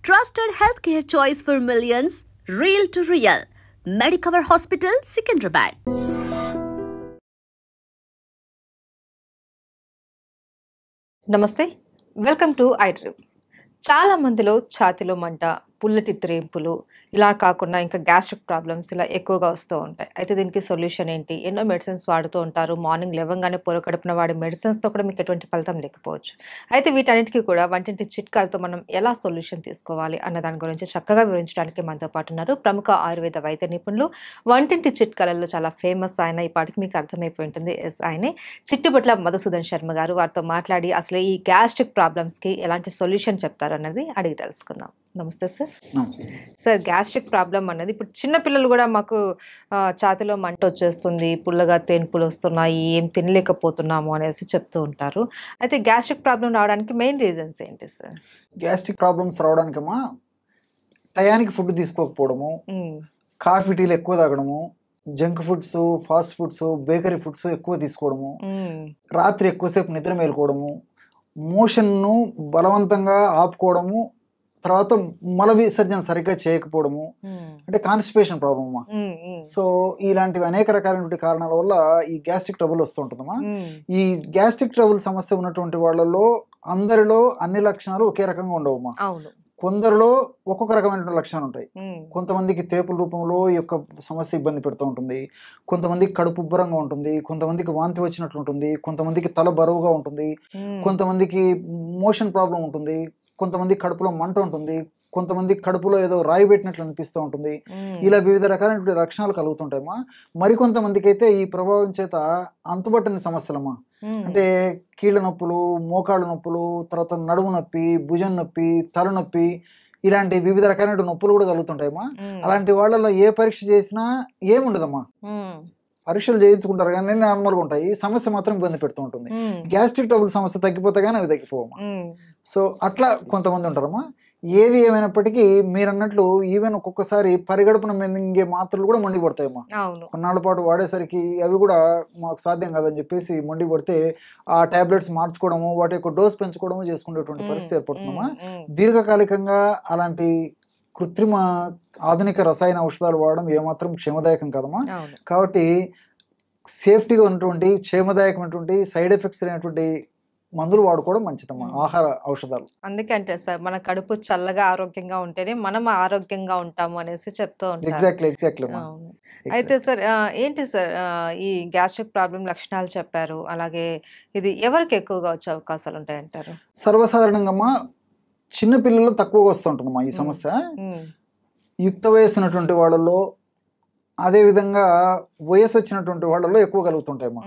Trusted healthcare choice for millions, real to real. Medicover Hospital, Secunderabad. నమస్తే, welcome to iDream. చాలా మందిలో ఛాతీలో మంట, పుల్లటి త్రేంపులు, ఇలా కాకుండా ఇంకా గ్యాస్ట్రిక్ ప్రాబ్లమ్స్ ఇలా ఎక్కువగా వస్తూ ఉంటాయి. అయితే దీనికి సొల్యూషన్ ఏంటి? ఎన్నో మెడిసిన్స్ వాడుతూ ఉంటారు. మార్నింగ్ లేవగానే పొరకడుపున వాడే మెడిసిన్స్తో కూడా మీకు ఎటువంటి ఫలితం లేకపోవచ్చు. అయితే వీటన్నిటికీ కూడా వంటింటి చిట్కాలతో మనం ఎలా సొల్యూషన్ తీసుకోవాలి అన్న దాని గురించి చక్కగా వివరించడానికి మనతో పాటు ఉన్నారు ప్రముఖ ఆయుర్వేద వైద్య నిపుణులు, వంటింటి చిట్కాలలో చాలా ఫేమస్ ఆయన. ఈ పాటికి మీకు అర్థమైపోయి ఉంటుంది. ఆయనే చిట్టుబట్ల మధుసూదన్ శర్మ గారు. వారితో మాట్లాడి అసలు ఈ గ్యాస్ట్రిక్ ప్రాబ్లమ్స్కి ఎలాంటి సొల్యూషన్ చెప్తారు అన్నది అడిగి తెలుసుకుందాం. నమస్తే సార్. సార్, గ్యాస్ట్రిక్ ప్రాబ్లం అన్నది ఇప్పుడు చిన్నపిల్లలు కూడా మాకు ఛాతీలో మంట వచ్చేస్తుంది, పుల్లగా తేన్పులు వస్తున్నాయి, ఏం తినలేకపోతున్నాము అనేసి చెప్తూ ఉంటారు. అయితే గ్యాస్ట్రిక్ ప్రాబ్లం రావడానికి మెయిన్ రీజన్స్ ఏంటి సార్? గ్యాస్ట్రిక్ ప్రాబ్లమ్స్ రావడానికమ్మా టయానికి ఫుడ్ తీసుకోకపోవడము, కాఫీ టీలు ఎక్కువ తాగడము, junk foods, fast foods, bakery foods ఎక్కువ తీసుకోవడము, రాత్రి ఎక్కువసేపు నిద్ర మేలుకోవడము, మోషన్ను బలవంతంగా ఆపుకోవడము, తర్వాత మల విసర్జన సరిగ్గా చేయకపోవడము, అంటే కాన్స్టిపేషన్ ప్రాబ్లమ్. సో ఇలాంటివి అనేక రకాలైనటువంటి కారణాల వల్ల ఈ గ్యాస్ట్రిక్ ట్రబుల్ వస్తూ ఉంటుందమ్మా. ఈ గ్యాస్ట్రిక్ ట్రబుల్ సమస్య ఉన్నటువంటి వాళ్ళలో అందరిలో అన్ని లక్షణాలు ఒకే రకంగా ఉండవమ్మా. కొందరిలో ఒక్కొక్క రకమైనటువంటి లక్షణాలు ఉంటాయి. కొంతమందికి తేపుల రూపంలో ఈ యొక్క సమస్య ఇబ్బంది పెడుతూ ఉంటుంది, కొంతమందికి కడుపు ఉబ్బరంగా ఉంటుంది, కొంతమందికి వాంతి వచ్చినట్లు ఉంటుంది, కొంతమందికి తల బరువుగా ఉంటుంది, కొంతమందికి మోషన్ ప్రాబ్లం ఉంటుంది, కొంతమంది కడుపులో మంట ఉంటుంది, కొంతమంది కడుపులో ఏదో రాయి పెట్టినట్లు అనిపిస్తూ ఉంటుంది. ఇలా వివిధ రకాలైనటువంటి లక్షణాలు కలుగుతుంటాయమ్మా. మరికొంతమందికి అయితే ఈ ప్రభావం చేత అంతుబట్టని సమస్యలమ్మా, అంటే కీళ్ళ నొప్పులు, మోకాళ్ళ నొప్పులు, తర్వాత నడుము నొప్పి, భుజం నొప్పి, తలనొప్పి, ఇలాంటి వివిధ రకాలైన నొప్పులు కూడా కలుగుతుంటాయమ్మా. అలాంటి వాళ్ళలో ఏ పరీక్ష చేసినా ఏముండదమ్మా, పరీక్షలు చేయించుకుంటారు కానీ నార్మల్గా ఉంటాయి, సమస్య మాత్రం ఇబ్బంది పెడుతూ ఉంటుంది. గ్యాస్ట్రిక్ ట్రబుల్ సమస్య తగ్గిపోతే కానీ అవి తగ్గిపోవమ్మా. సో అట్లా కొంతమంది ఉంటారమ్మా. ఏది ఏమైనప్పటికీ మీరు అన్నట్లు ఈవెన్ ఒక్కొక్కసారి పరిగడుపున మింగే మాత్రలు కూడా మొండి పడతాయమ్మా. కొన్నాళ్ళ పాటు వాడేసరికి అవి కూడా మాకు సాధ్యం కాదని చెప్పేసి మొండి పడితే ఆ టాబ్లెట్స్ మార్చుకోవడము, వాటి యొక్క డోస్ పెంచుకోవడము చేసుకునేటువంటి పరిస్థితి ఏర్పడుతుందమ్మా. దీర్ఘకాలికంగా అలాంటి కృత్రిమ ఆధునిక రసాయన ఔషధాలు వాడడం ఏమాత్రం క్షేమదాయకం కాదమ్మా. కాబట్టి సేఫ్టీగా ఉన్నటువంటి క్షేమదాయకమైనటువంటి సైడ్ ఎఫెక్ట్స్ అయినటువంటి మందులు వాడుకోవడం మంచిదమ్మా, ఆహార ఔషధాలు. అందుకే అంటే సార్, మన కడుపు చల్లగా ఆరోగ్యంగా ఉంటేనే మనం ఆరోగ్యంగా ఉంటాము అనేసి చెప్తూ ఉంటారు. ఎగ్జాక్ట్లీ. అయితే సార్, ఏంటి సార్ ఈ గ్యాస్ట్రిక్ ప్రాబ్లం లక్షణాలు చెప్పారు, అలాగే ఇది ఎవరికి ఎక్కువగా వచ్చే అవకాశాలు ఉంటాయంటారు? సర్వసాధారణంగా అమ్మా చిన్న పిల్లలు తక్కువగా వస్తుంటుందమ్మా ఈ సమస్య. యుక్త వయస్సు ఉన్నటువంటి వాళ్ళలో, అదేవిధంగా వయసు వచ్చినటువంటి వాళ్ళలో ఎక్కువ కలుగుతుంటాయమ్మా.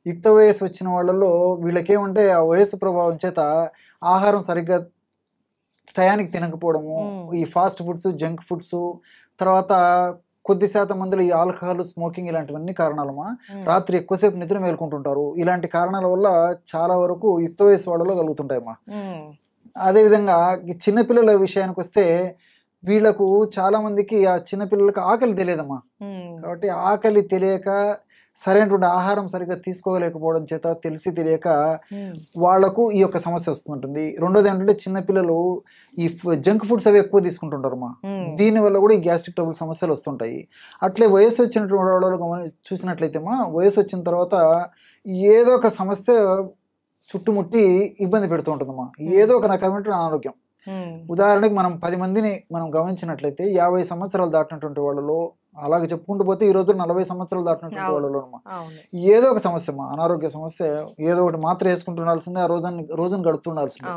యుక్త వయసు వచ్చిన వాళ్ళలో వీళ్ళకేమంటే ఆ వయసు ప్రభావం చేత ఆహారం సరిగ్గా టయానికి తినకపోవడము, ఈ ఫాస్ట్ ఫుడ్స్, జంక్ ఫుడ్స్, తర్వాత కొద్ది శాతం మందిలో ఈ ఆల్కహాల్, స్మోకింగ్ ఇలాంటివన్నీ కారణాలమ్మా. రాత్రి ఎక్కువసేపు నిద్ర మేలుకుంటుంటారు. ఇలాంటి కారణాల వల్ల చాలా వరకు యుక్త వయసు వాళ్ళలో కలుగుతుంటాయమ్మా. అదేవిధంగా చిన్నపిల్లల విషయానికి వస్తే వీళ్ళకు చాలా మందికి ఆ చిన్నపిల్లలకు ఆకలి తెలియదమ్మా. కాబట్టి ఆకలి తెలియక సరైనటువంటి ఆహారం సరిగ్గా తీసుకోలేకపోవడం చేత తెలిసి తెలియక వాళ్లకు ఈ యొక్క సమస్య వస్తుంటుంది. రెండోది ఏంటంటే చిన్నపిల్లలు ఈ జంక్ ఫుడ్స్ అవి ఎక్కువ తీసుకుంటుంటారమ్మా. దీనివల్ల కూడా ఈ గ్యాస్ట్రిక్ ట్రబుల్ సమస్యలు వస్తుంటాయి. అట్లే వయసు వచ్చినటువంటి వాళ్ళు చూసినట్లయితే వయసు వచ్చిన తర్వాత ఏదో ఒక సమస్య చుట్టుముట్టి ఇబ్బంది పెడుతూ ఉంటుందమ్మా, ఏదో ఒక రకమైనటువంటి అనారోగ్యం. ఉదాహరణకి మనం 10 మందిని మనం గమనించినట్లయితే 50 సంవత్సరాలు దాటినటువంటి వాళ్ళలో, అలాగే చెప్పుకుంటూ పోతే ఈ రోజు 40 సంవత్సరాలు దాటినటువంటి వాళ్ళలో ఏదో ఒక సమస్య, అనారోగ్య సమస్య, ఏదో ఒకటి మాత్రం వేసుకుంటుండాల్సిందే, ఆ రోజును గడుపుతుండాల్సిందే.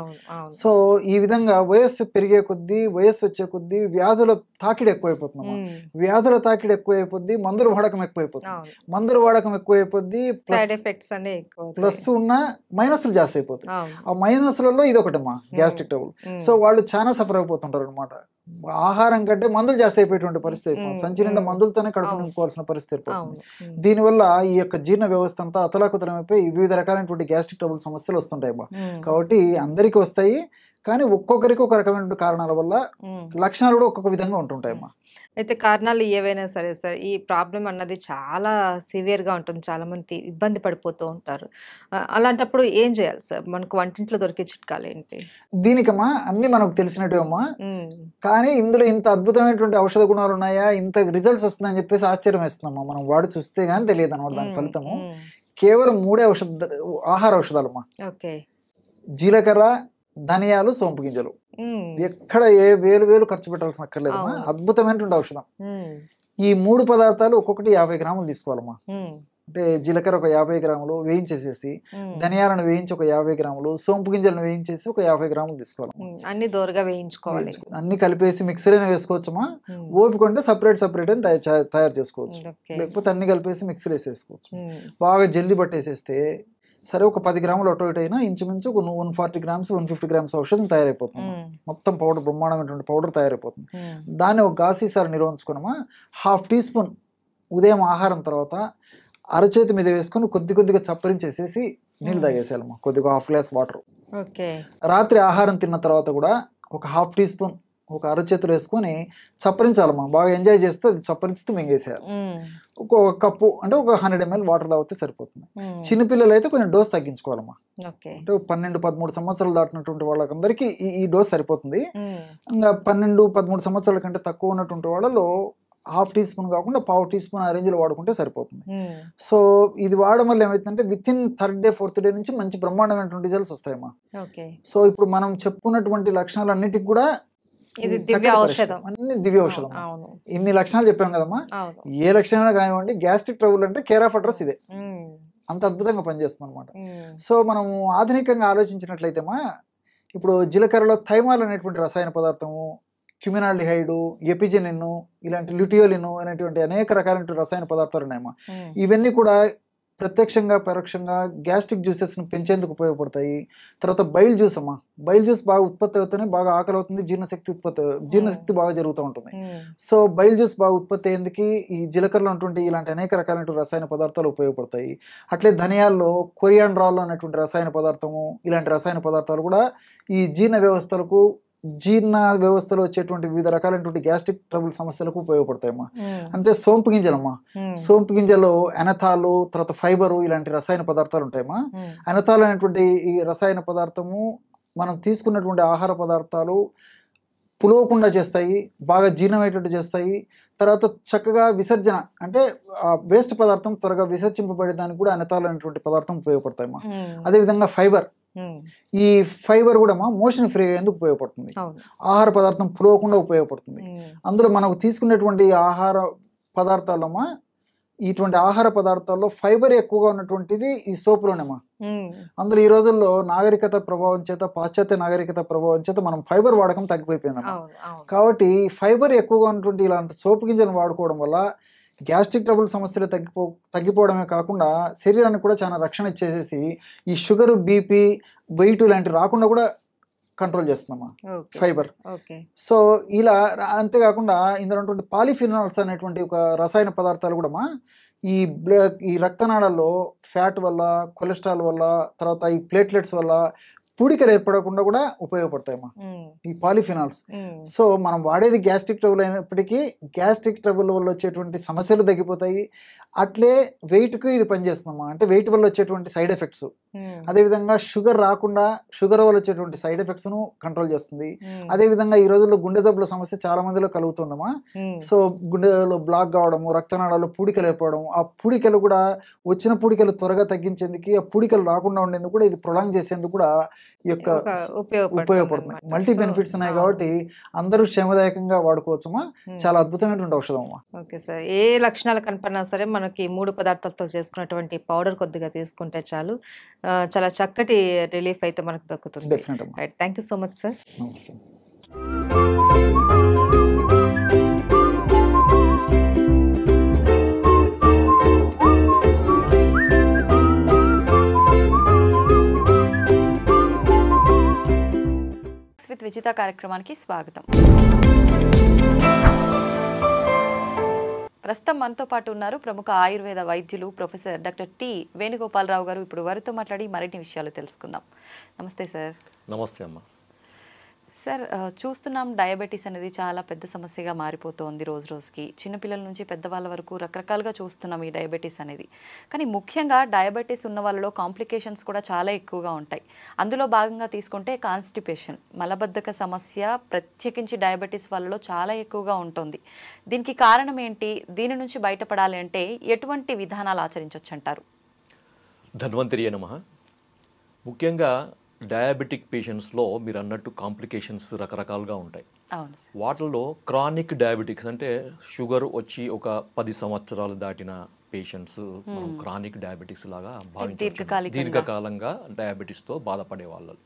సో ఈ విధంగా వయస్సు పెరిగే కొద్దీ, వయస్సు వచ్చే కొద్దీ వ్యాధుల తాకిడి ఎక్కువైపోతుందమ్మా. వ్యాధుల తాకిడి ఎక్కువైపోద్ది, మందుల వాడకం ఎక్కువైపోతుంది. మందుల వాడకం ఎక్కువైపోద్ది, ప్లస్ ఉన్న మైనస్లు జాస్తి అయిపోతాయి. ఆ మైనస్లలో ఇది ఒకటమ్మా గ్యాస్ట్రిక్ ట్రబుల్. సో వాళ్ళు చాలా సఫర్ అయిపోతుంటారు అనమాట. ఆహారం కంటే మందులు జాస్తి అయిపోయేటువంటి పరిస్థితి అయిపోతుంది. సంచి నిండా మందులతోనే కడుపు నింపుకోవాల్సిన పరిస్థితి ఏర్పడుతుంది. దీనివల్ల ఈ యొక్క జీర్ణ వ్యవస్థ అంతా అతలాకుతలమైపోయి వివిధ రకాలైనటువంటి గ్యాస్ట్రిక్ ట్రబుల్ సమస్యలు వస్తుంటాయి. కాబట్టి అందరికీ వస్తాయి, కానీ ఒక్కొక్కరికి ఒక రకమైన కారణాల వల్ల లక్షణాలు కూడా ఒక్కొక్క విధంగా ఉంటుంటాయమ్మా. అయితే కారణాలు ఏవైనా సరే సార్, ఈ ప్రాబ్లం అన్నది చాలా సివియర్‌గా ఉంటుంది. చాలామంది ఇబ్బంది పడిపోతూ ఉంటారు. అలాంటప్పుడు ఏం చేయాలి సార్? మనకు వంటింట్లో దొరికే చిట్కాలేంటి? దీనికమ్మా అన్ని మనకు తెలిసినట్టే అమ్మా. కానీ ఇందులో ఇంత అద్భుతమైనటువంటి ఔషధ గుణాలు ఉన్నాయా, ఇంత రిజల్ట్స్ వస్తుందని చెప్పేసి ఆశ్చర్యం వేస్తుందమ్మా. మనం వాడి చూస్తే గానీ తెలియదు అన్నమాట దాని ఫలితము. కేవలం 3 ఆహార ఔషధాలమ్మా. ఓకే. జీలకర్ర, ధనియాలు, సోంపు గింజలు. ఎక్కడ ఏ వేలు ఖర్చు పెట్టాల్సిన అక్కర్లేదమ్మా. అద్భుతమైనటువంటి ఔషధం. ఈ 3 పదార్థాలు ఒక్కొక్కటి 50 గ్రాములు తీసుకోవాలమ్మా. అంటే జీలకర్ర ఒక 50 గ్రాములు వేయించేసేసి, ధనియాలను వేయించి ఒక 50 గ్రాములు, సోంపు గింజలను వేయించేసి ఒక 50 గ్రాములు తీసుకోవాలి. అన్ని దోరగా వేయించుకోవాలి. అన్ని కలిపేసి మిక్సర్ అయినా వేసుకోవచ్చమ్మా. ఓపిక ఉంటే సపరేట్ అని తయారు చేసుకోవచ్చు. లేకపోతే అన్ని కలిపేసి మిక్సర్ వేసేసుకోవచ్చు. బాగా జల్లి పట్టేసేస్తే సరే ఒక 10 గ్రాములు అటు ఇటు అయినా ఇంచుమించు 140 గ్రామ్స్ 150 గ్రామ్స్ ఔషధం తయారైపోతుంది. మొత్తం పౌడర్, బ్రహ్మాండమైనటువంటి పౌడర్ తయారైపోతుంది. దాన్ని ఒక గాసీసారి నిల్వ ఉంచుకున్నామా. 1/2 టీ స్పూన్ ఉదయం ఆహారం తర్వాత అరచేతి మీద వేసుకొని కొద్దిగా చప్పరించేసేసి నీళ్ళు తాగేసేయాలమ్మా. కొద్దిగా 1/2 గ్లాస్ వాటర్. రాత్రి ఆహారం తిన్న తర్వాత కూడా ఒక 1/2 టీ స్పూన్ ఒక అరచేతులు వేసుకొని చప్పరించాలమ్మా. బాగా ఎంజాయ్ చేస్తూ అది చప్పరిస్తూ మింగేసేయాలి. ఒక కప్పు అంటే ఒక 100 ml వాటర్ తాగితే సరిపోతుంది. చిన్నపిల్లలు అయితే కొంచెం డోస్ తగ్గించుకోవాలమ్మా. అంటే 12-13 సంవత్సరాలు దాటినటువంటి వాళ్ళకందరికీ ఈ డోస్ సరిపోతుంది. ఇంకా 12-13 సంవత్సరాల కంటే తక్కువ ఉన్నటువంటి వాళ్ళలో 1/2 టీ స్పూన్ కాకుండా 1/4 టీ స్పూన్ ఆ రేంజ్లో వాడుకుంటే సరిపోతుంది. సో ఇది వాడడం వల్ల ఏమైతుందంటే within 3rd day 4th day నుంచి మంచి బ్రహ్మాండమైనటువంటి రిజల్ట్స్ వస్తాయమ్మా. సో ఇప్పుడు మనం చెప్పుకున్నటువంటి లక్షణాలన్నిటికి కూడా ఇది దివ్య ఔషధం. అన్ని దివ్య ఔషధం. ఇన్ని లక్షణాలు చెప్పాం కదమ్మా. ఏ లక్షణాలు కానివ్వండి, గ్యాస్ట్రిక్ ట్రబుల్ అంటే కేర్ ఆఫ్ అడ్రస్ ఇదే. అంత అద్భుతంగా పనిచేస్తుంది అనమాట. సో మనము ఆధునికంగా ఆలోచించినట్లయితేమా, ఇప్పుడు జీలకర్రలో థైమాల్ అనేటువంటి రసాయన పదార్థము, క్యుమినాల్డిహైడు, ఎపిజెనిన్, ఇలాంటి ల్యూటియోలిన్ అనేటువంటి అనేక రకాలైన రసాయన పదార్థాలు ఉన్నాయమ్మా. ఇవన్నీ కూడా ప్రత్యక్షంగా పరోక్షంగా గ్యాస్ట్రిక్ జ్యూసెస్ని పెంచేందుకు ఉపయోగపడతాయి. తర్వాత బైల్ జ్యూస్ అమ్మా. బైల్ జ్యూస్ బాగా ఉత్పత్తి అవుతూనే బాగా ఆకలి అవుతుంది, జీర్ణశక్తి బాగా జరుగుతూ ఉంటుంది. సో బైల్ జ్యూస్ బాగా ఉత్పత్తి అయ్యేందుకు ఈ జీలకర్రలో ఉన్నటువంటి ఇలాంటి అనేక రకాలైన రసాయన పదార్థాలు ఉపయోగపడతాయి. అట్లే ధనియాల్లో కొరియాండ్రాల్ అనేటువంటి రసాయన పదార్థము, ఇలాంటి రసాయన పదార్థాలు కూడా ఈ జీర్ణ వ్యవస్థలో వచ్చేటువంటి వివిధ రకాలైనటువంటి గ్యాస్ట్రిక్ ట్రబుల్ సమస్యలకు ఉపయోగపడతాయమ్మా. అంటే సోంపు గింజలమ్మా. సోంపు గింజలో ఎనథాలు, తర్వాత ఫైబరు, ఇలాంటి రసాయన పదార్థాలు ఉంటాయమ్మా. ఎనథాల్ అనేటువంటి ఈ రసాయన పదార్థము మనం తీసుకున్నటువంటి ఆహార పదార్థాలు పులవకుండా చేస్తాయి, బాగా జీర్ణమయ్యేటట్టు చేస్తాయి. తర్వాత చక్కగా విసర్జన అంటే వేస్ట్ పదార్థం త్వరగా విసర్జింపబడేదానికి కూడా ఎనథాల్ అనేటువంటి పదార్థం ఉపయోగపడతాయమ్మా. అదేవిధంగా ఫైబర్, ఈ ఫైబర్ కూడా మోషన్ ఫ్రీ అయ్యేందుకు ఉపయోగపడుతుంది. ఆహార పదార్థం పులవకుండా ఉపయోగపడుతుంది. అందులో మనకు తీసుకునేటువంటి ఆహార పదార్థాలమ్మా, ఇటువంటి ఆహార పదార్థాల్లో ఫైబర్ ఎక్కువగా ఉన్నటువంటిది ఈ సోపులోనేమా. అందులో ఈ రోజుల్లో నాగరికత ప్రభావం చేత, పాశ్చాత్య నాగరికత ప్రభావం చేత మనం ఫైబర్ వాడకం తగ్గిపోయిపోయిందమ్మా. కాబట్టి ఫైబర్ ఎక్కువగా ఉన్నటువంటి ఇలాంటి సోపు గింజలను వాడుకోవడం వల్ల గ్యాస్ట్రిక్ ట్రబుల్ సమస్యలు తగ్గిపోవడమే కాకుండా శరీరానికి కూడా చాలా రక్షణ ఇచ్చేసేసి ఈ షుగర్, బీపీ, వెయిట్ లాంటివి రాకుండా కూడా కంట్రోల్ చేస్తుందమ్మా ఫైబర్. సో ఇలా అంతేకాకుండా ఇందులో ఉన్నటువంటి పాలిఫినాల్స్ అనేటువంటి ఒక రసాయన పదార్థాలు కూడా ఈ రక్తనాళాల్లో ఫ్యాట్ వల్ల, కొలెస్ట్రాల్ వల్ల, తర్వాత ఈ ప్లేట్లెట్స్ వల్ల పూడికలు ఏర్పడకుండా కూడా ఉపయోగపడతాయమ్మా ఈ పాలిఫినాల్స్. సో మనం వాడేది గ్యాస్ట్రిక్ ట్రబుల్ అయినప్పటికీ గ్యాస్ట్రిక్ ట్రబుల్ వల్ల వచ్చేటువంటి సమస్యలు తగ్గిపోతాయి. అట్లే వెయిట్కి ఇది పనిచేస్తుందమ్మా. అంటే వెయిట్ వల్ల వచ్చేటువంటి సైడ్ ఎఫెక్ట్స్, అదేవిధంగా షుగర్ రాకుండా షుగర్ వల్ల వచ్చేటువంటి సైడ్ ఎఫెక్ట్స్ను కంట్రోల్ చేస్తుంది. అదేవిధంగా ఈ రోజుల్లో గుండె జబ్బుల సమస్య చాలా మందిలో కలుగుతుందమ్మా. సో గుండెలో బ్లాక్ కావడము, రక్తనాళాల్లో పూడికలు ఏర్పడము, ఆ పూడికలు కూడా వచ్చిన పూడికలు త్వరగా తగ్గించేందుకు, ఆ పూడికలు రాకుండా ఉండేందుకు కూడా ఇది ప్రొలాంగ్ చేసేందుకు కూడా ఈ యొక్క ఉపయోగపడుతుంది. మల్టీ బెనిఫిట్స్ ఉన్నాయి కాబట్టి అందరూ క్షేమదాయకంగా వాడుకోవచ్చమ్మా. చాలా అద్భుతమైనటువంటి ఔషధం అమ్మా. Okay sir. ఏ లక్షణాలు కనపడినా సరే మనకి 3 పదార్థాలతో చేసుకున్నటువంటి పౌడర్ కొద్దిగా తీసుకుంటే చాలు, చాలా చక్కటి రిలీఫ్ అయితే మనకు దక్కుతుంది. డెఫినెట్ అమ్మా. Thank you so much sir. నమస్తే. విత్ విజిత కార్యక్రమానికి స్వాగతం. ప్రస్తుతం మనతో పాటు ఉన్నారు ప్రముఖ ఆయుర్వేద వైద్యులు ప్రొఫెసర్ డాక్టర్ టి వేణుగోపాలరావు గారు. ఇప్పుడు వారితో మాట్లాడి మరిన్ని విషయాలు తెలుసుకుందాం. నమస్తే సార్. నమస్తే అమ్మ. సార్ చూస్తున్నాం డయాబెటీస్ అనేది చాలా పెద్ద సమస్యగా మారిపోతోంది రోజు రోజుకి. చిన్నపిల్లల నుంచి పెద్దవాళ్ళ వరకు రకరకాలుగా చూస్తున్నాం ఈ డయాబెటీస్ అనేది. కానీ ముఖ్యంగా డయాబెటీస్ ఉన్న వాళ్ళలో కాంప్లికేషన్స్ కూడా చాలా ఎక్కువగా ఉంటాయి. అందులో భాగంగా తీసుకుంటే కాన్స్టిపేషన్, మలబద్ధక సమస్య ప్రత్యేకించి డయాబెటీస్ వాళ్ళలో చాలా ఎక్కువగా ఉంటుంది. దీనికి కారణం ఏంటి? దీని నుంచి బయటపడాలి అంటే ఎటువంటి విధానాలు ఆచరించవచ్చు అంటారు? ధన్వంతరియే నమః. ముఖ్యంగా డయాబెటిక్ పేషెంట్స్లో మీరు అన్నట్టు కాంప్లికేషన్స్ రకరకాలుగా ఉంటాయి. అవును సార్. వాటిల్లో క్రానిక్ డయాబెటిక్స్ అంటే షుగర్ వచ్చి ఒక 10 సంవత్సరాలు దాటిన పేషెంట్స్ మనం క్రానిక్ డయాబెటిక్స్ లాగా భావించవచ్చు. దీర్ఘకాలంగా డయాబెటీస్తో బాధపడే వాళ్ళు.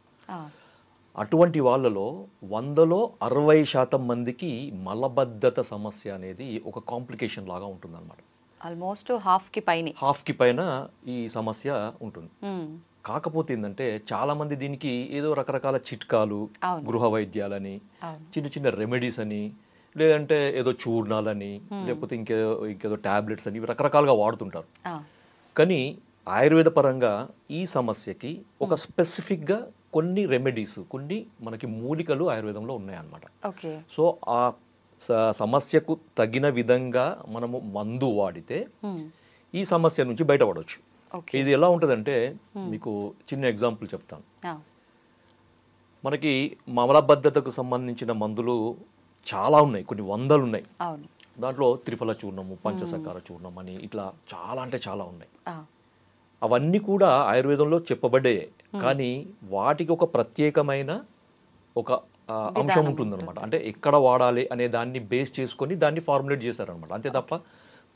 అటువంటి వాళ్ళలో 100లో 60% మందికి మలబద్ధత సమస్య అనేది ఒక కాంప్లికేషన్ లాగా ఉంటుందన్నమాట. ఆల్మోస్ట్ హాఫ్కి పైన ఈ సమస్య ఉంటుంది. కాకపోతే ఏంటంటే చాలా మంది దీనికి ఏదో రకరకాల చిట్కాలు, గృహ వైద్యాలని, చిన్న చిన్న రెమెడీస్ అని, లేదంటే ఏదో చూర్ణాలని, లేకపోతే ఇంకేదో టాబ్లెట్స్ అని రకరకాలుగా వాడుతుంటారు. కానీ ఆయుర్వేద పరంగా ఈ సమస్యకి ఒక స్పెసిఫిక్గా కొన్ని రెమెడీస్, కొన్ని మనకి మూలికలు ఆయుర్వేదంలో ఉన్నాయన్నమాట. సో ఆ సమస్యకు తగిన విధంగా మనము మందు వాడితే ఈ సమస్య నుంచి బయటపడవచ్చు. ఇది ఎలా ఉంటుందంటే మీకు చిన్న ఎగ్జాంపుల్ చెప్తాను. మనకి మలబద్ధతకు సంబంధించిన మందులు చాలా ఉన్నాయి, కొన్ని వందలు ఉన్నాయి. దాంట్లో త్రిఫల చూర్ణము, పంచసకార చూర్ణం అని ఇట్లా చాలా అంటే చాలా ఉన్నాయి. అవన్నీ కూడా ఆయుర్వేదంలో చెప్పబడ్డాయి. కానీ వాటికి ఒక ప్రత్యేకమైన ఒక అంశం ఉంటుందన్నమాట. అంటే ఎక్కడ వాడాలి అనే దాన్ని బేస్ చేసుకొని దాన్ని ఫార్ములేట్ చేశారనమాట. అంతే తప్ప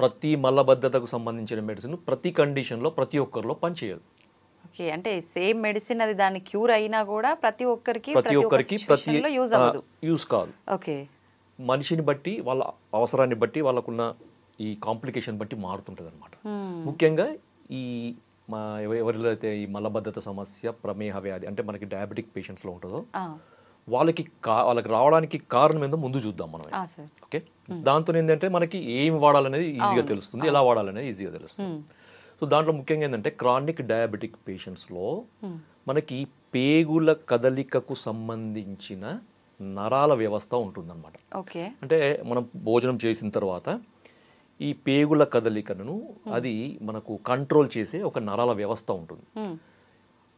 ప్రతి మలబద్ధతకు సంబంధించిన మెడిసిన్ ప్రతి కండిషన్లో ప్రతి ఒక్కరిలో పనిచేయదు. ఓకే, అంటే సేమ్ మెడిసిన్ అది దాని క్యూర్ అయినా కూడా ప్రతి ఒక్కరికి యూజ్ కాదు. ఓకే, మనిషిని బట్టి, వాళ్ళ అవసరాన్ని బట్టి, వాళ్ళకున్న ఈ కాంప్లికేషన్ బట్టి మారుతుంటుంది అనమాట. ముఖ్యంగా ఈ ఎవరిలో అయితే ఈ మలబద్ధత సమస్య, ప్రమేహ వ్యాధి అంటే మనకి డయాబెటిక్ పేషెంట్స్లో ఉంటుందో వాళ్ళకి రావడానికి కారణం ఏందో ముందు చూద్దాం మనం. ఓకే, దాంతో ఏంటంటే మనకి ఏం వాడాలనేది ఈజీగా తెలుస్తుంది, ఎలా వాడాలనేది ఈజీగా తెలుస్తుంది. సో దాంట్లో ముఖ్యంగా ఏంటంటే క్రానిక్ డయాబెటిక్ పేషెంట్స్లో మనకి పేగుల కదలికకు సంబంధించిన నరాల వ్యవస్థ ఉంటుందన్నమాట. అంటే మనం భోజనం చేసిన తర్వాత ఈ పేగుల కదలికను అది మనకు కంట్రోల్ చేసే ఒక నరాల వ్యవస్థ ఉంటుంది.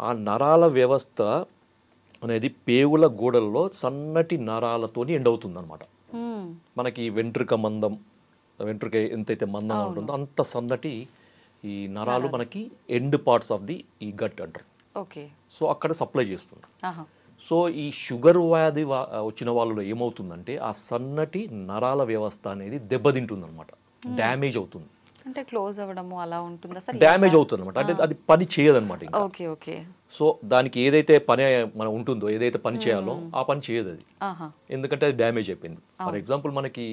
ఆ నరాల వ్యవస్థ అనేది పేగుల గోడల్లో సన్నటి నరాలతోని ఎండవుతుంది అనమాట. మనకి వెంట్రుక ఎంతైతే మందంగా ఉంటుందో అంత సన్నటి ఈ నరాలు మనకి ఎండ్ పార్ట్స్ ఆఫ్ ది ఈ గట్ అంటారు. సో అక్కడ సప్లై చేస్తుంది. సో ఈ షుగర్ వ్యాధి వచ్చిన వాళ్ళలో ఏమవుతుందంటే ఆ సన్నటి నరాల వ్యవస్థ అనేది దెబ్బతింటుంది అనమాట, డ్యామేజ్ అవుతుంది. అంటే క్లోజ్ అవ్వడము అలా ఉంటుంది, డ్యామేజ్ అవుతుంది అనమాట. అంటే అది పని చేయదన్నమాట. సో దానికి ఏదైతే పని మనం ఉంటుందో, ఏదైతే పని చేయాలో ఆ పని చేయదు అది, ఎందుకంటే అది డ్యామేజ్ అయిపోయింది. ఫర్ ఎగ్జాంపుల్ మనకి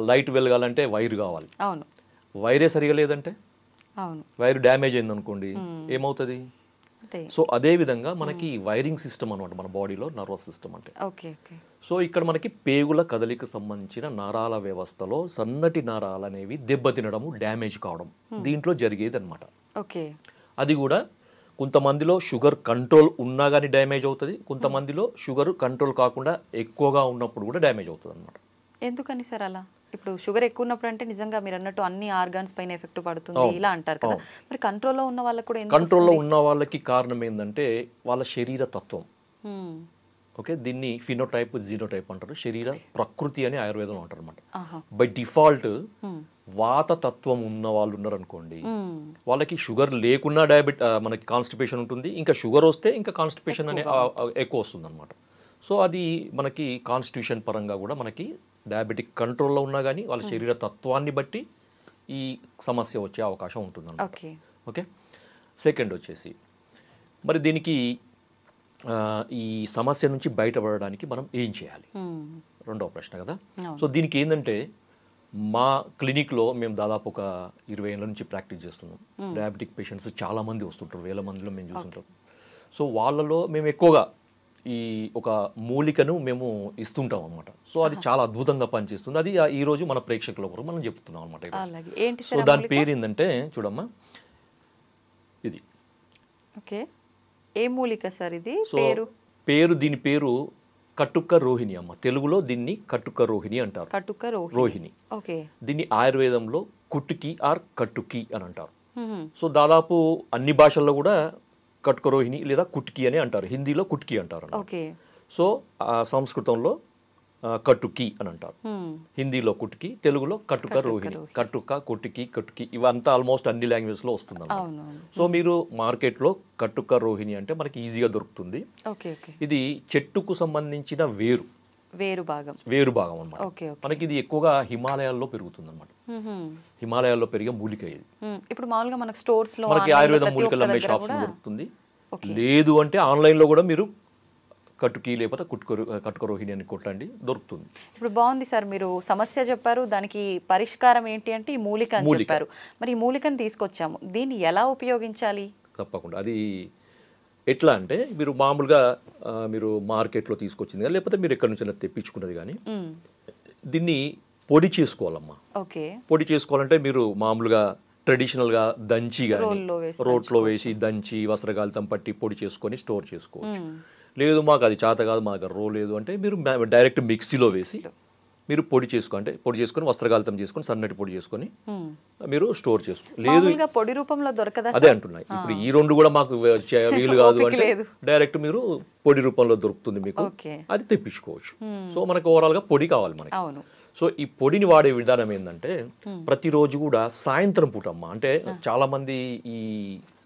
లైట్ వెలగాలంటే వైర్ కావాలి. వైరే సరిగా లేదంటే, వైర్ డ్యామేజ్ అయింది అనుకోండి, ఏమవుతుంది? సో అదే విధంగా మనకి వైరింగ్ సిస్టమ్ అనమాట మన బాడీలో, నర్వస్ సిస్టమ్ అంటే. సో ఇక్కడ మనకి పేగుల కదలిక సంబంధించిన నరాల వ్యవస్థలో సన్నటి నరాలు అనేవి దెబ్బతినడము, డ్యామేజ్ కావడం దీంట్లో జరిగేది అనమాట. అది కూడా కొంతమందిలో షుగర్ కంట్రోల్ ఉన్నా కానీ డ్యామేజ్ అవుతుంది, కొంతమందిలో షుగర్ కంట్రోల్ కాకుండా ఎక్కువగా ఉన్నప్పుడు కూడా డ్యామేజ్ అవుతుంది అనమాట. ఎందుకని సార్ అలా? ఇప్పుడు షుగర్ ఎక్కువ ఉన్నప్పుడు అంటే నిజంగా మీరు అన్నట్టు అన్ని ఆర్గాన్స్ పైన ఎఫెక్ట్ పడుతుంది ఇలా అంటారు కదా, మరి కంట్రోల్లో ఉన్న వాళ్ళకి కూడా కంట్రోల్లో ఉన్న వాళ్ళకి కారణం ఏంటంటే వాళ్ళ శరీర తత్వం. ఓకే, దీన్ని ఫినోటైప్, జీనోటైప్ అంటారు. శరీర ప్రకృతి అని ఆయుర్వేదంలో అంటారు అనమాట. బై డిఫాల్ట్ వాత తత్వం ఉన్న వాళ్ళు ఉన్నారు అనుకోండి, వాళ్ళకి షుగర్ లేకున్నా మనకి కాన్స్టిపేషన్ ఉంటుంది, ఇంకా షుగర్ వస్తే ఇంకా కాన్స్టిపేషన్ అనే ఎక్కువ వస్తుంది అనమాట. సో అది మనకి కాన్స్టిట్యూషన్ పరంగా కూడా మనకి డయాబెటిక్ కంట్రోల్లో ఉన్నా కానీ వాళ్ళ శరీర తత్వాన్ని బట్టి ఈ సమస్య వచ్చే అవకాశం ఉంటుంది అన్నమాట. ఓకే, సెకండ్ వచ్చేసి మరి దీనికి ఈ సమస్య నుంచి బయటపడడానికి మనం ఏం చేయాలి, రెండవ ప్రశ్న కదా. సో దీనికి ఏంటంటే మా క్లినిక్లో మేము దాదాపు ఒక 20 ఏళ్ళ నుంచి ప్రాక్టీస్ చేస్తున్నాం. డయాబెటిక్ పేషెంట్స్ చాలామంది వస్తుంటారు, వేల మందిలో మేము చూస్తుంటాం. సో వాళ్ళలో మేము ఎక్కువగా ఈ ఒక మూలికను మేము ఇస్తుంటాం అనమాట. సో అది చాలా అద్భుతంగా పనిచేస్తుంది. అది ఈరోజు మన ప్రేక్షకుల కొరకు మనం చెప్తున్నాం అనమాట. సో దాని పేరు ఏంటంటే చూడమ్మా, ఇది ఏ మూలిక సార్ ఇది? దీని పేరు కట్టుక్క రోహిణి అమ్మ, తెలుగులో దీన్ని కట్టుక్క రోహిణి అంటారు. కట్టుక్క రోహిణి. ఓకే. దీన్ని ఆయుర్వేదంలో కుట్టుకి ఆర్ కట్టుకి అని అంటారు. సో దాదాపు అన్ని భాషల్లో కూడా కట్టుక రోహిణి లేదా కుట్కి అని అంటారు. హిందీలో కుట్కి అంటారు. ఓకే. సో సంస్కృతంలో కట్టుకి అని అంటారు, హిందీలో కుట్కి, తెలుగులో కట్టుక రోహిణి. కట్టుక, కుట్టుకి, కట్టుకి ఇవంతా ఆల్మోస్ట్ అన్ని లాంగ్వేజ్లో వస్తుంది. సో మీరు మార్కెట్లో కట్టుక రోహిణి అంటే మనకి ఈజీగా దొరుకుతుంది. ఇది చెట్టుకు సంబంధించిన వేరు భాగం అన్నమాట. మనకి ఇది ఎక్కువగా హిమాలయాల్లో పెరుగుతుంది అన్నమాట. హిమాలయాల్లో పెరిగే మూలిక ఇది. ఇప్పుడు మామూలుగా మనకి స్టోర్స్ లో మనకి ఆయుర్వేదం మూలికలు అమ్మే షాప్స్ దొరుకుతుంది. లేదు అంటే ఆన్లైన్ లో కూడా మీరు కట్టుకి లేకపోతే కట్టుక రోహిణి అని కొట్టండి, దొరుకుతుంది. ఇప్పుడు బాగుంది సార్, మీరు సమస్య చెప్పారు, దానికి పరిష్కారం ఏంటి అంటే ఈ మూలిక అని చెప్పారు. మరి ఈ మూలికను తీసుకొచ్చాము, దీన్ని ఎలా ఉపయోగించాలి? తప్పకుండా అది ఎట్లా అంటే మీరు మామూలుగా మీరు మార్కెట్లో తీసుకొచ్చింది కానీ లేకపోతే మీరు ఎక్కడి నుంచి తెప్పించుకున్నది కానీ దీన్ని పొడి చేసుకోవాలమ్మా. పొడి చేసుకోవాలంటే మీరు మామూలుగా ట్రెడిషనల్గా దంచి కానీ రోట్లో వేసి దంచి వస్త్రగాలితం పట్టి పొడి చేసుకొని స్టోర్ చేసుకోవచ్చు. లేదు మాకు అది చేత కాదు, మాకు రో లేదు అంటే మీరు డైరెక్ట్ మిక్సీలో వేసి మీరు పొడి చేసుకొని వస్త్రగాలితం చేసుకొని సన్నటి పొడి చేసుకొని మీరు స్టోర్ చేసుకో. లేదు పొడి రూపంలో దొరకదా? అదే అంటున్నాయి. ఇప్పుడు ఈ రెండు కూడా మాకు వీలు కాదు అంటే డైరెక్ట్ మీరు పొడి రూపంలో దొరుకుతుంది మీకు, అది తెప్పించుకోవచ్చు. సో మనకు ఓవరాల్ గా పొడి కావాలి మనకి. సో ఈ పొడిని వాడే విధానం ఏంటంటే ప్రతిరోజు కూడా సాయంత్రం పూట అమ్మ, అంటే చాలా మంది ఈ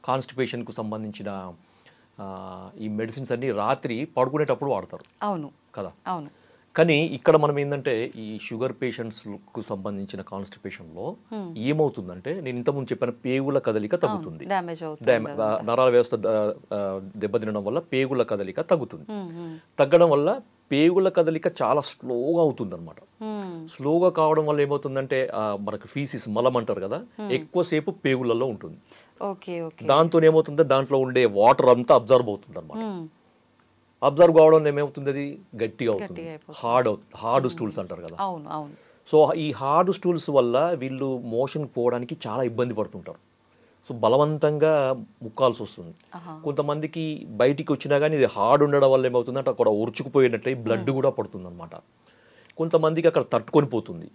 కాన్స్టిపేషన్ కు సంబంధించిన ఈ మెడిసిన్స్ అన్ని రాత్రి పడుకునేటప్పుడు వాడతారు. అవును కదా. అవును. కానీ ఇక్కడ మనం ఏంటంటే ఈ షుగర్ పేషెంట్స్కు సంబంధించిన కాన్స్టిపేషన్లో ఏమవుతుందంటే నేను ఇంతకుముందు చెప్పిన పేగుల కదలిక తగ్గుతుంది. నరాల వ్యవస్థ దెబ్బతినడం వల్ల పేగుల కదలిక తగ్గుతుంది. తగ్గడం వల్ల పేగుల కదలిక చాలా స్లోగా అవుతుంది అనమాట. స్లోగా కావడం వల్ల ఏమవుతుందంటే మనకు ఫీసిస్ మలం అంటారు కదా, ఎక్కువసేపు పేగులలో ఉంటుంది. దాంతో ఏమవుతుందో దాంట్లో ఉండే వాటర్ అంతా అబ్జర్వ్ అవుతుంది అనమాట. అబ్జర్వ్ కావడం ఏమవుతుంది, అది గట్టిగా అవుతుంది, హార్డ్ స్టూల్స్ అంటారు కదా. సో ఈ హార్డ్ స్టూల్స్ వల్ల వీళ్ళు మోషన్ పోవడానికి చాలా ఇబ్బంది పడుతుంటారు. సో బలవంతంగా ముక్కాల్సి వస్తుంది. కొంతమందికి బయటికి వచ్చినా కానీ ఇది హార్డ్ ఉండడం వల్ల ఏమవుతుందంటే అక్కడ ఉరుచుకుపోయినట్లయి బ్లడ్ కూడా పడుతుంది అనమాట. కొంతమందికి అక్కడ తట్టుకొని పోతుంది.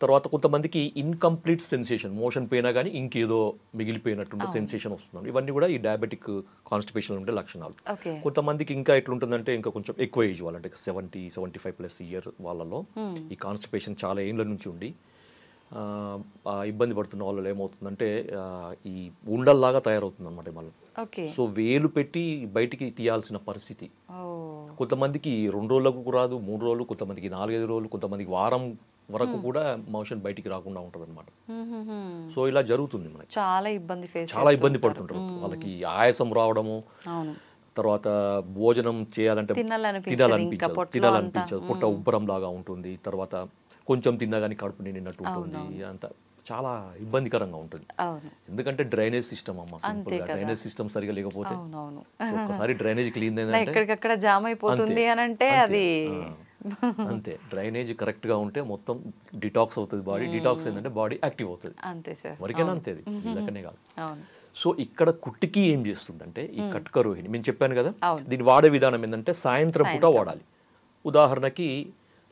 తర్వాత కొంతమందికి ఇన్కంప్లీట్ సెన్సేషన్, మోషన్ పోయినా కానీ ఇంకేదో మిగిలిపోయినట్టుండే సెన్సేషన్ వస్తుంది. ఇవన్నీ కూడా ఈ డయాబెటిక్ కాన్స్టిపేషన్ ఉండే లక్షణాలు. కొంతమందికి ఇంకా ఎట్లుంటుందంటే ఇంకా కొంచెం ఎక్కువ ఏజ్ వాళ్ళంటే 70-75+ ఇయర్ వాళ్ళలో ఈ కాన్స్టిపేషన్ చాలా ఏళ్ళ నుంచి ఉండి ఇబ్బంది పడుతున్న వాళ్ళు ఏమవుతుందంటే ఈ ఉండల్లాగా తయారవుతుంది అనమాట మళ్ళీ. సో వేలు పెట్టి బయటికి తీయాల్సిన పరిస్థితి. కొంతమందికి 2 రోజులకు రాదు, 3 రోజులు, కొంతమందికి 4-5 రోజులు, కొంతమందికి వారం వరకు కూడా మోషన్ బయటికి రాకుండా ఉంటుంది అనమాట. సో ఇలా జరుగుతుంది మనకి. చాలా ఇబ్బంది పడుతుంటారు. వాళ్ళకి ఆయాసం రావడము, తర్వాత భోజనం చేయాలంటే తినాలనిపించదు, పొట్ట ఉబ్బరం లాగా ఉంటుంది. తర్వాత కొంచెం తిన్నా కానీ కడుపు నిండినట్టు ఉంటుంది. అంత చాలా ఇబ్బందికరంగా ఉంటుంది. ఎందుకంటే డ్రైనేజ్ సిస్టమ్ అమ్మ, సింపుల్ గా డ్రైనేజ్ సిస్టమ్ సరిగా లేకపోతే ఒక్కసారి డ్రైనేజ్ క్లీన్ ఎక్కడికక్కడ జామ్ అయిపోతుంది అని అంటే అది అంతే. డ్రైనేజ్ కరెక్ట్ గా ఉంటే మొత్తం డిటాక్స్ అవుతుంది బాడీ. డిటాక్స్ ఏంటంటే బాడీ యాక్టివ్ అవుతుంది. వరకేనా అంతే, వీళ్ళకనే కాదు. సో ఇక్కడ కుట్టికి ఏం చేస్తుందంటే ఈ కట్టుక రోహిణి నేను చెప్పాను కదా, దీన్ని వాడే విధానం ఏంటంటే సాయంత్రం పూట వాడాలి. ఉదాహరణకి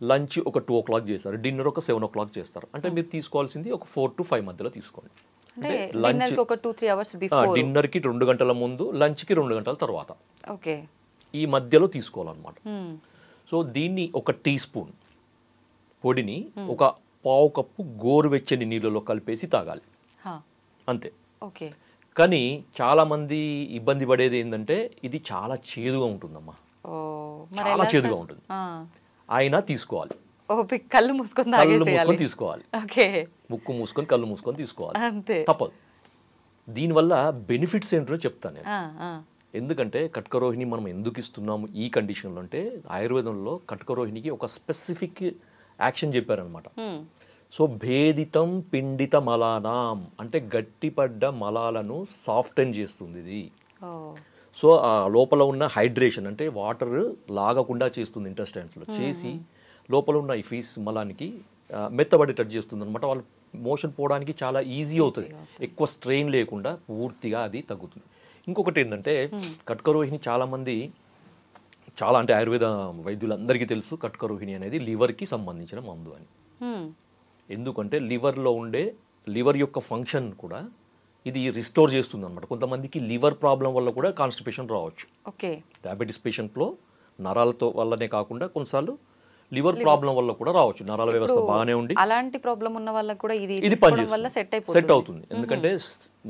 లంచ్ ఒక 2 o'clock చేస్తారు, డిన్నర్ ఒక 7 o'clock చేస్తారు అంటే మీరు తీసుకోవాల్సింది ఒక 4 to 5 మధ్యలో తీసుకోండి. లంచ్ డిన్నర్ కి 2 గంటల ముందు, లంచ్ కి 2 గంటల తర్వాత, ఈ మధ్యలో తీసుకోవాలన్నమాట. సో దీన్ని ఒక టీ స్పూన్ పొడిని ఒక పావు కప్పు గోరువెచ్చని నీళ్ళలో కలిపేసి తాగాలి అంతే. కానీ చాలా మంది ఇబ్బంది పడేది ఏంటంటే ఇది చాలా చేదుగా ఉంటుందమ్మా, చాలా చేదుగా ఉంటుంది. అయినా తీసుకోవాలి, కళ్ళు మూసుకొని తీసుకోవాలి, ముక్కు మూసుకొని కళ్ళు మూసుకొని తీసుకోవాలి, తప్పదు. దీనివల్ల బెనిఫిట్స్ ఏంటో చెప్తాను నేను. ఎందుకంటే కట్టుక రోహిణి మనం ఎందుకు ఇస్తున్నాము ఈ కండిషన్లో అంటే ఆయుర్వేదంలో కట్టుక రోహిణికి ఒక స్పెసిఫిక్ యాక్షన్ చెప్పారనమాట. సో భేదితం పిండిత మలానాం అంటే గట్టిపడ్డ మలాలను సాఫ్టెన్ చేస్తుంది ఇది. సో ఆ లోపల ఉన్న హైడ్రేషన్ అంటే వాటర్ లాగకుండా చేస్తుంది ఇంటెస్టైన్స్లో, చేసి లోపల ఉన్న ఈ ఫీస్ మలానికి మెత్తబడేటట్టు చేస్తుంది అనమాట. వాళ్ళు మోషన్ పోవడానికి చాలా ఈజీ అవుతుంది, ఎక్కువ స్ట్రెయిన్ లేకుండా పూర్తిగా అది తగ్గుతుంది. ఇంకొకటి ఏంటంటే కట్టుక రోహిణి చాలా మంది చాలా అంటే ఆయుర్వేద వైద్యులందరికీ తెలుసు కట్కరోహిణి అనేది లివర్కి సంబంధించిన మందు అని. ఎందుకంటే లివర్ యొక్క ఫంక్షన్ కూడా ఇది రిస్టోర్ చేస్తుంది అనమాట. కొంతమందికి లివర్ ప్రాబ్లం వల్ల కూడా కాన్స్టిపేషన్ రావచ్చు. ఓకే, డయాబెటీస్ పేషెంట్లో నరాలతో వల్లనే కాకుండా కొన్నిసార్లు లివర్ ప్రాబ్లం వల్ల కూడా రావచ్చు. నరాల వ్యవస్థ బాగానే ఉండి అలాంటి ప్రాబ్లం ఉన్న వాళ్ళకి కూడా ఇది పనిచేస్తుంది, సెట్ అవుతుంది. ఎందుకంటే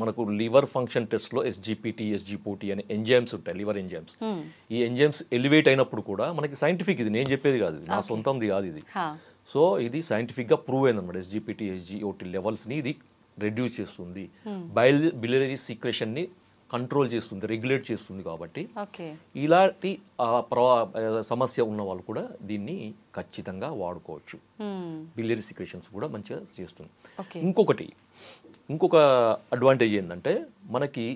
మనకు లివర్ ఫంక్షన్ టెస్ట్ లో ఎస్జిపిటి, ఎస్జిపోటి అనే ఎంజైమ్స్ ఉంటాయి, లివర్ ఎంజైమ్స్. ఈ ఎంజైమ్స్ ఎలివేట్ అయినప్పుడు కూడా మనకి సైంటిఫిక్, ఇది నేను చెప్పేది కాదు, నా సొంతంది కాదు ఇది. సో ఇది సైంటిఫిక్ గా ప్రూవ్ అయింది అనమాట. ఎస్జిపిటి, ఎస్జిఓటి లెవెల్స్ ని ఇది రెడ్యూస్ చేస్తుంది, బిలియరీ సీక్రెషన్ ని కంట్రోల్ చేస్తుంది, రెగ్యులేట్ చేస్తుంది. కాబట్టి ఇలాంటి సమస్య ఉన్న వాళ్ళు కూడా దీన్ని ఖచ్చితంగా వాడుకోవచ్చు. బిలియరీ సీక్రెషన్స్ కూడా మంచిగా చేస్తుంది. ఇంకొక అడ్వాంటేజ్ ఏంటంటే మనకి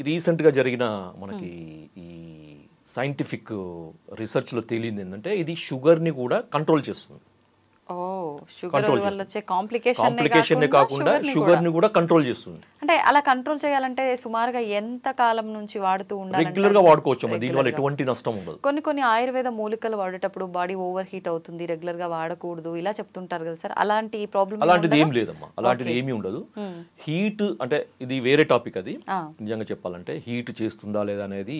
రీసెంట్గా జరిగిన మనకి ఈ సైంటిఫిక్ రీసెర్చ్లో తేలింది ఏంటంటే ఇది షుగర్ని కూడా కంట్రోల్ చేస్తుంది. కాంప్లికేషన్ కాకుండా షుగర్ ని కూడా కంట్రోల్ చేస్తుంది. అంటే అలా కంట్రోల్ చేయాలంటే సుమారుగా ఎంత కాలం నుంచి వాడుతూ ఉండాలి? రెగ్యులర్ గా వాడుకోవచ్చు, దీనివల్ల ఎటువంటి నష్టం ఉండదు. కొన్ని ఆయుర్వేద మూలికలు వాడేటప్పుడు బాడీ ఓవర్ హీట్ అవుతుంది, రెగ్యులర్ గా వాడకూడదు ఇలా చెప్తుంటారు కదా సార్, అలాంటి ప్రాబ్లం? అలాంటిది ఏం లేదమ్మా, అలాంటిది ఏమీ ఉండదు. హీట్ అంటే ఇది వేరే టాపిక్. అది నిజంగా చెప్పాలంటే హీట్ చేస్తుందా లేదా అనేది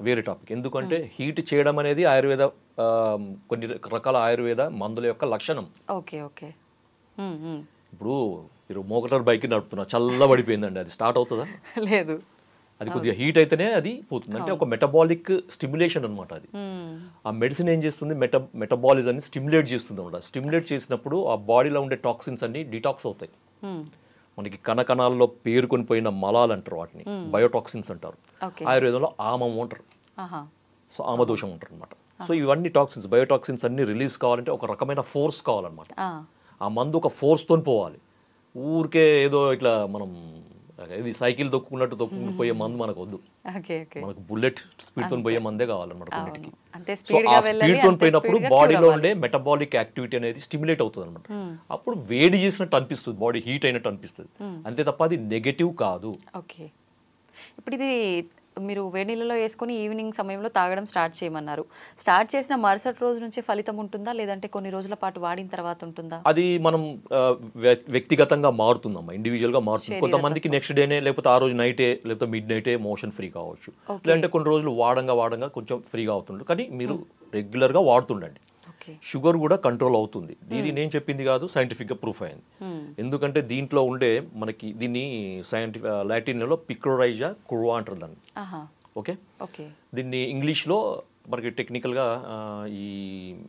వేరే టాపిక్. ఎందుకంటే హీట్ చేయడం అనేది ఆయుర్వేద కొన్ని రకాల ఆయుర్వేద మందుల యొక్క లక్షణం. ఇప్పుడు మీరు మోటార్ బైక్ నడుపుతున్నా, చల్లబడిపోయిందండి, అది స్టార్ట్ అవుతుందా? లేదు. అది కొద్దిగా హీట్ అయితేనే అది పోతుంది. అంటే ఒక మెటబాలిక్ స్టిమ్యులేషన్ అనమాట అది. ఆ మెడిసిన్ ఏం చేస్తుంది, మెటబాలిజాన్ని స్టిమ్యులేట్ చేస్తుంది అనమాట. స్టిమ్యులేట్ చేసినప్పుడు ఆ బాడీలో ఉండే టాక్సిన్స్ అన్ని డిటాక్స్ అవుతాయి. మనకి కణకణాల్లో పేరుకొని పోయిన మలాలు అంటారు, వాటిని బయోటాక్సిన్స్ అంటారు. ఆయుర్వేదంలో ఆమం అంటారు, సో ఆమదోషం అంటారు అనమాట. సో ఇవన్నీ టాక్సిన్స్, బయోటాక్సిన్స్ అన్ని రిలీజ్ కావాలంటే ఒక రకమైన ఫోర్స్ కావాలన్నమాట. ఆ మందు ఒక ఫోర్స్తో పోవాలి. ఊరికే ఏదో ఇట్లా మనం ఇది సైకిల్ తొక్కున్నట్టు తొక్కుని పోయే మందు మనకు వద్దు. మనకు బుల్లెట్ స్పీడ్తో పోయే మందే కావాలన్నమాట కొన్నిటికి. సో ఆ స్పీడ్తో పోయినప్పుడు బాడీలో ఉండే మెటబాలిక్ యాక్టివిటీ అనేది స్టిమ్యులేట్ అవుతుంది అనమాట. అప్పుడు వేడి చేసినట్టు అనిపిస్తుంది, బాడీ హీట్ అయినట్టు అనిపిస్తుంది, అంతే తప్ప అది నెగటివ్ కాదు. ఇప్పుడు ఇది మీరు వేడి నీళ్ళలో వేసుకొని ఈవినింగ్ సమయంలో తాగడం స్టార్ట్ చేయమన్నారు. స్టార్ట్ చేసిన మరుసటి రోజు నుంచి ఫలితం ఉంటుందా, లేదంటే కొన్ని రోజుల పాటు వాడిన తర్వాత ఉంటుందా? అది మనం వ్యక్తిగతంగా మారుతుందమ్మా, ఇండివిజువల్ గా మారుతుంది. కొంతమందికి నెక్స్ట్ డేనే, లేకపోతే ఆ రోజు నైటే, లేకపోతే మిడ్ నైటే మోషన్ ఫ్రీ కావచ్చు. లేదంటే కొన్ని రోజులు వాడంగా కొంచెం ఫ్రీగా అవుతుండే. కానీ మీరు రెగ్యులర్ గా వాడుతుండండి, షుగర్ కూడా కంట్రోల్ అవుతుంది. ఇది నేను చెప్పింది కాదు, సైంటిఫిక్ గా ప్రూఫ్ అయింది. ఎందుకంటే దీంట్లో ఉండే మనకి దీన్ని లాటిన్ లో పిక్రోరైజా కుర్వా అంటారు దాన్ని. ఓకే, దీన్ని ఇంగ్లీష్ లో మనకి టెక్నికల్ గా ఈ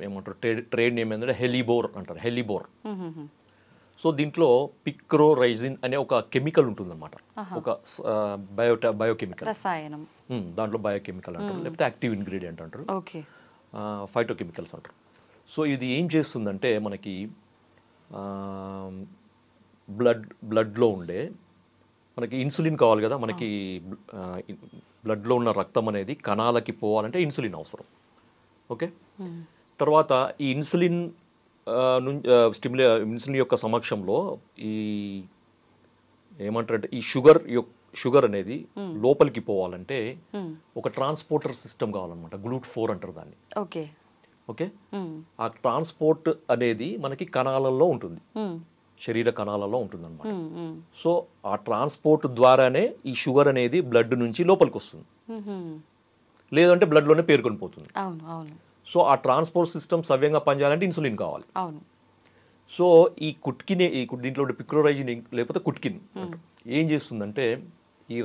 ఏమంటారు ట్రేడ్ నేమ్ ఏంటంటే హెలిబోర్ అంటారు, హెలిబోర్. సో దీంట్లో పిక్రోరైజిన్ అనే ఒక కెమికల్ ఉంటుంది అనమాట, ఒక బయోకెమికల్ రసాయనం. దాంట్లో బయోకెమికల్ అంటారు, లేకపోతే యాక్టివ్ ఇంగ్రీడియంట్ అంటారు, ఫైటోకెమికల్స్ అంటారు. సో ఇది ఏం చేస్తుందంటే మనకి బ్లడ్లో ఉండే మనకి ఇన్సులిన్ కావాలి కదా, మనకి బ్లడ్లో ఉన్న రక్తం అనేది కణాలకి పోవాలంటే ఇన్సులిన్ అవసరం. ఓకే, తర్వాత ఈ ఇన్సులిన్ ఇన్సులిన్ యొక్క సమక్షంలో ఈ ఏమంటారంటే ఈ షుగర్ అనేది లోపలికి పోవాలంటే ఒక ట్రాన్స్పోర్టర్ సిస్టమ్ కావాలన్నమాట, GLUT4 అంటారు దాన్ని. ఓకే, ఆ ట్రాన్స్పోర్ట్ అనేది మనకి కణాలలో ఉంటుంది, శరీర కణాలలో ఉంటుంది అనమాట. సో ఆ ట్రాన్స్పోర్ట్ ద్వారానే ఈ షుగర్ అనేది బ్లడ్ నుంచి లోపలికి వస్తుంది, లేదంటే బ్లడ్లోనే పేరుకొని పోతుంది. సో ఆ ట్రాన్స్పోర్ట్ సిస్టమ్ సవ్యంగా పనిచేయాలంటే ఇన్సులిన్ కావాలి. సో ఈ దీంట్లో పిక్రోరైజిన్ లేకపోతే కుట్కిన్ ఏం చేస్తుందంటే ఈ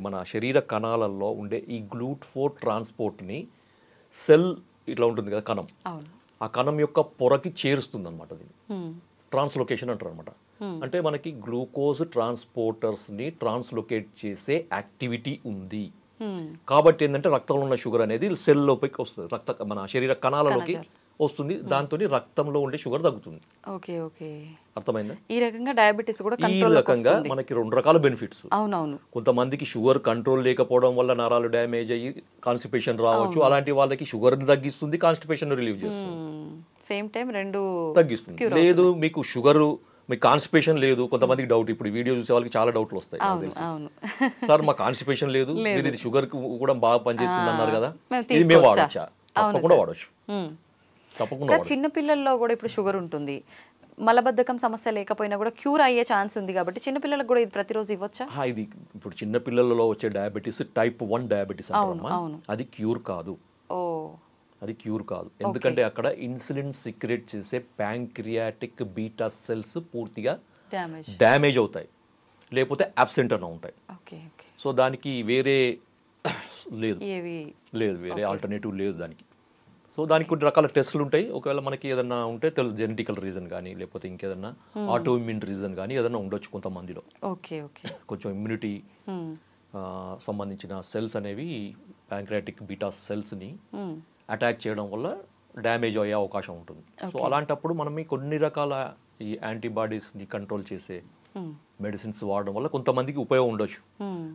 మన శరీర కణాలలో ఉండే ఈ GLUT4 ట్రాన్స్పోర్ట్ని సెల్ ఇట్లా ఉంటుంది కదా కణం, ఆ కణం యొక్క పొరకి చేరుస్తుంది అనమాట. దీన్ని ట్రాన్స్లోకేషన్ అంటారు అనమాట. అంటే మనకి గ్లూకోజ్ ట్రాన్స్పోర్టర్స్ని ట్రాన్స్లోకేట్ చేసే యాక్టివిటీ ఉంది. కాబట్టి ఏంటంటే రక్తంలో ఉన్న షుగర్ అనేది సెల్ లోపలికి వస్తుంది, మన శరీర కణాలలోకి వస్తుంది, దాంతో రక్తంలో ఉండే షుగర్ తగ్గుతుంది. అర్థమైందా? ఈ రకంగా డయాబెటీస్ కూడా ఈ రకంగా మనకి రెండు రకాల బెనిఫిట్స్. కొంతమందికి షుగర్ కంట్రోల్ లేకపోవడం వల్ల నరాలు డ్యామేజ్ అయ్యి కాన్స్టిపేషన్ రావచ్చు. అలాంటి వాళ్ళకి షుగర్ తగ్గిస్తుంది, కాన్స్టిపేషన్ రిలీవ్ చేస్తుంది, సేమ్ టైం రెండు తగ్గిస్తుంది. లేదు మీకు షుగర్ మీకు కాన్స్టిపేషన్ లేదు, కొంతమందికి డౌట్, ఇప్పుడు వీడియో చూసే వాళ్ళకి చాలా డౌట్లు వస్తాయి నాకు తెలిసి. సార్ మా కాన్స్టిపేషన్ లేదు, మీరు ఇది షుగర్ కూడా బాగా పనిచేస్తుంది అన్నారు కదా, ఇది మేము వాడచ్చా? తప్పకుండా వాడచ్చు, తప్పకుండా. చిన్న పిల్లల్లో కూడా ఇప్పుడు షుగర్ ఉంటుంది, మలబద్ధకం సమస్య లేకపోయినా కూడా క్యూర్ అయ్యే ఛాన్స్ ఉంది కాబట్టి చిన్న పిల్లలకు కూడా ఇది ప్రతిరోజు ఇవ్వచ్చా? ఇది ఇప్పుడు చిన్న పిల్లలలో వచ్చే డయాబెటీస్ టైప్ 1 డయాబెటీస్ అంటారమ్మా, అది క్యూర్ కాదు. అది క్యూర్ కాదు, ఎందుకంటే అక్కడ ఇన్సులిన్ సిక్రెట్ చేసే ప్యాంక్రియాటిక్ బీటా సెల్స్ పూర్తిగా డ్యామేజ్ అవుతాయి, లేకపోతే అబ్సెంట్ అన్న ఉంటాయి. సో దానికి వేరే లేదు, వేరే ఆల్టర్నేటివ్ లేదు దానికి. సో దానికి కొన్ని రకాల టెస్టులు ఉంటాయి, ఒకవేళ మనకి ఏదన్నా ఉంటే తెలుసు, జెనెటికల్ రీజన్ కానీ లేకపోతే ఇంకేదన్నా ఆటో ఇమ్యూన్ రీజన్ కానీ ఏదన్నా ఉండొచ్చు కొంతమందిలో. కొంచెం ఇమ్యూనిటీ సంబంధించిన సెల్స్ అనేవి ప్యాంక్రియాటిక్ బీటా సెల్స్ని అటాక్ చేయడం వల్ల డ్యామేజ్ అయ్యే అవకాశం ఉంటుంది. సో అలాంటప్పుడు మనం కొన్ని రకాల ఈ యాంటీబాడీస్ని కంట్రోల్ చేసే మెడిసిన్స్ వాడడం వల్ల కొంతమందికి ఉపయోగం ఉండొచ్చు,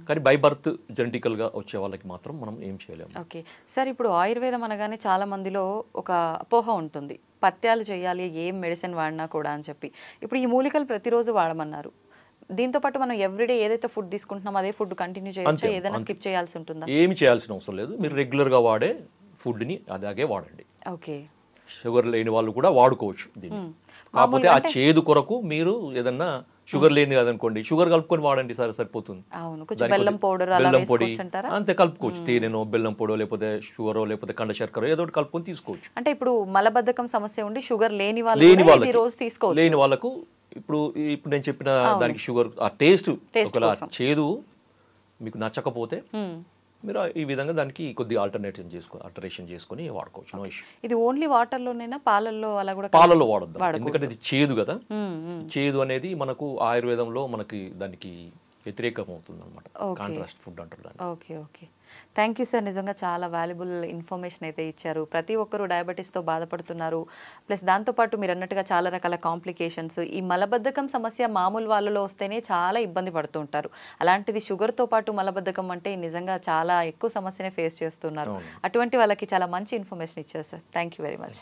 కానీ బై బర్త్ జెనెటికల్గా వచ్చే వాళ్ళకి మాత్రం మనం ఏం చేయలేము. ఓకే సార్, ఇప్పుడు ఆయుర్వేదం అనగానే చాలా మందిలో ఒక అపోహ ఉంటుంది, పథ్యాలు చేయాలి ఏం మెడిసిన్ వాడినా కూడా అని చెప్పి. ఇప్పుడు ఈ మూలికలు ప్రతిరోజు వాడమన్నారు, దీంతో పాటు మనం ఎవ్రీడే ఏదైతే ఫుడ్ తీసుకుంటున్నాం అదే ఫుడ్ కంటిన్యూ చేయొచ్చా, ఏదైనా స్కిప్ చేయాల్సి ఉంటుందా? ఏమి చేయాల్సిన అవసరం లేదు, మీరు రెగ్యులర్గా వాడే ఫుడ్ని అలాగే వాడండి. ఓకే, షుగర్ లేని వాళ్ళు కూడా వాడుకోవచ్చు దీన్ని, కాకపోతే ఆ చేదు కొరకు మీరు ఏదన్నా షుగర్ లేని కదనుకోండి, షుగర్ కలుపుకొని వాడండి, సరిపోతుంది. బెల్లం పొడి అంతే కలుపుకోవచ్చు, తేనెనో బెల్లం పొడో లేకపోతే షుగరో లేకపోతే కండ శర్కరో ఏదో ఒకటి కలుపుకొని తీసుకోవచ్చు. అంటే ఇప్పుడు మలబద్ధకం సమస్య ఉండి షుగర్ లేని వాళ్ళకి రోజు తీసుకోవచ్చు, లేని వాళ్ళకు ఇప్పుడు నేను చెప్పిన దానికి షుగర్ ఆ టేస్ట్ ఒకవేళ చేదు మీకు నచ్చకపోతే మీరు ఈ విధంగా దానికి కొద్ది ఆల్టరేషన్ చేసుకొని వాడుకోవచ్చు, నో ఇష్యూ. ఇది ఓన్లీ వాటర్ లోనేనా, పాలల్లో అలా కూడా? పాలల్లో వాడద్దు, ఎందుకంటే ఇది చేదు కదా, చేదు అనేది మనకు ఆయుర్వేదంలో మనకి దానికి వ్యతిరేకం అవుతుంది అనమాట, కాంట్రాస్ట్ ఫుడ్ అంటారు దాన్ని. Okay okay, thank you sir, నిజంగా చాలా వాల్యుబుల్ ఇన్ఫర్మేషన్ అయితే ఇచ్చారు. ప్రతి ఒక్కరూ డయాబెటీస్తో బాధపడుతున్నారు, ప్లస్ దాంతోపాటు మీరు అన్నట్టుగా చాలా రకాల కాంప్లికేషన్స్, ఈ మలబద్ధకం సమస్య మామూలు వాళ్ళలో వస్తేనే చాలా ఇబ్బంది పడుతూ ఉంటారు, అలాంటిది షుగర్తో పాటు మలబద్ధకం అంటే నిజంగా చాలా ఎక్కువ సమస్యనే ఫేస్ చేస్తున్నారు. అటువంటి వాళ్ళకి చాలా మంచి ఇన్ఫర్మేషన్ ఇచ్చారు sir, thank you very much.